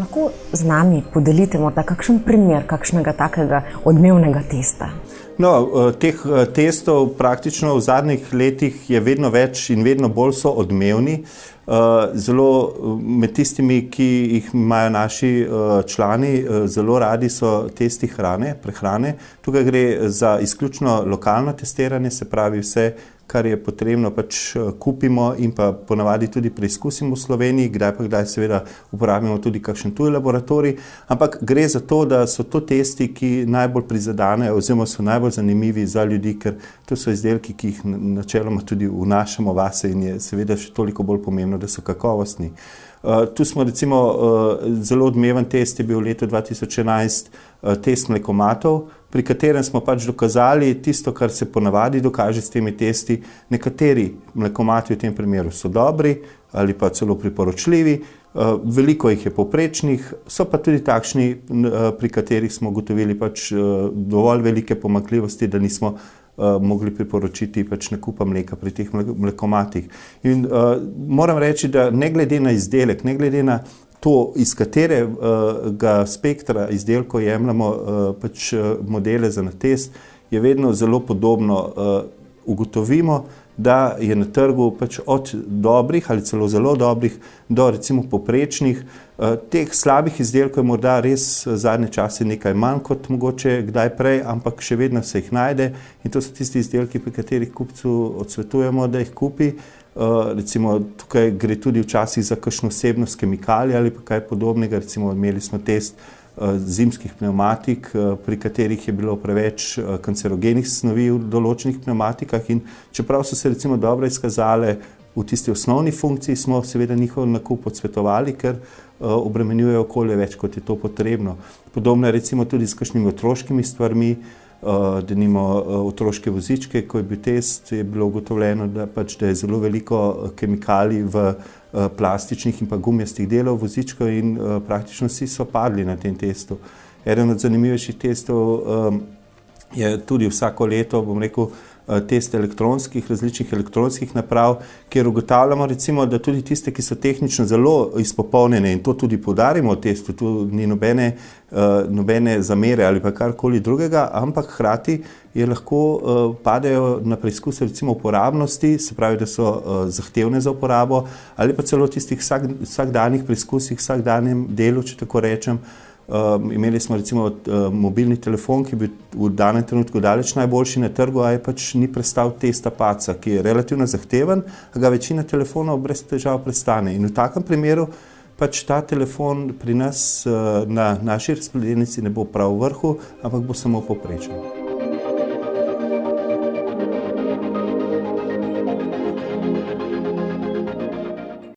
Lahko z nami podelite morda kakšen primer kakšnega takega odmevnega testa? No, teh testov praktično v zadnjih letih je vedno več in vedno bolj so odmevni. Zelo med tistimi, ki jih imajo naši člani, zelo radi so testi prehrane. Tukaj gre za izključno lokalno testiranje, se pravi vse, kar je potrebno, pač kupimo in pa ponavadi tudi preizkusimo v Sloveniji, kdaj seveda uporabimo tudi kakšen tuj laboratorij, ampak gre za to, da so to testi, ki najbolj prizadenejo oziroma so najbolj zanimivi za ljudi, ker to so izdelki, ki jih načeloma tudi vnašamo vase in je seveda še toliko bolj pomembno, da so kakovostni. Tu smo recimo, zelo odmeven test je bil v letu 2011 test mlekomatov, pri katerem smo pač dokazali tisto, kar se ponavadi dokaže s temi testi. Nekateri mlekomati v tem primeru so dobri ali pa celo priporočljivi, veliko jih je povprečnih, so pa tudi takšni, pri katerih smo ugotovili pač dovolj velike pomanjkljivosti, da nismo mogli priporočiti pač nakupa mleka pri teh mlekomatih. In moram reči, da ne glede na izdelek, ne glede na to, iz katerega spektra izdelkov jemljamo pač modele za na test, je vedno zelo podobno. Ugotovimo, da je na trgu pač od dobrih ali celo zelo dobrih do recimo povprečnih. Teh slabih izdelkov je morda res zadnje čase nekaj manj kot mogoče kdaj prej, ampak še vedno se jih najde in to so tisti izdelki, pri katerih kupcu odsvetujemo, da jih kupi. Recimo tukaj gre tudi včasih za kakšno vsebnost kemikalij ali pa kaj podobnega, recimo imeli smo test zimskih pnevmatik, pri katerih je bilo preveč kancerogenih snovi v določenih pnevmatikah in čeprav so se recimo dobro izkazale v tisti osnovni funkciji, smo seveda njihov nakup odsvetovali, ker obremenjujejo okolje več, kot je to potrebno. Podobno je recimo tudi s kakšnimi otroškimi stvarmi, denimo otroške vozičke, ko je bil test, je bilo ugotovljeno, da je zelo veliko kemikalij v plastičnih in pa gumijastih delov vozičkov in praktično vsi so padli na tem testu. Eden od zanimivejših testov je tudi vsako leto, bom rekel, test različnih elektronskih naprav, kjer ugotavljamo recimo, da tudi tiste, ki so tehnično zelo izpopolnjene in to tudi poudarimo v testu, tu ni nobene zamere ali pa karkoli drugega, ampak hkrati je lahko padejo na preizkuse recimo uporabnosti, se pravi, da so zahtevne za uporabo ali pa celo tistih vsakdanjih preizkusih, vsakdanjem delu, če tako rečem. Imeli smo recimo mobilni telefon, ki je bil v danem trenutku daleč najboljši na trgu, a je pač ni prestal testa padca, ki je relativno zahteven, a ga večina telefonov brez težav prestane. In v takem primeru pač ta telefon pri nas na naši razpredelnici ne bo prav v vrhu, ampak bo samo povprečen.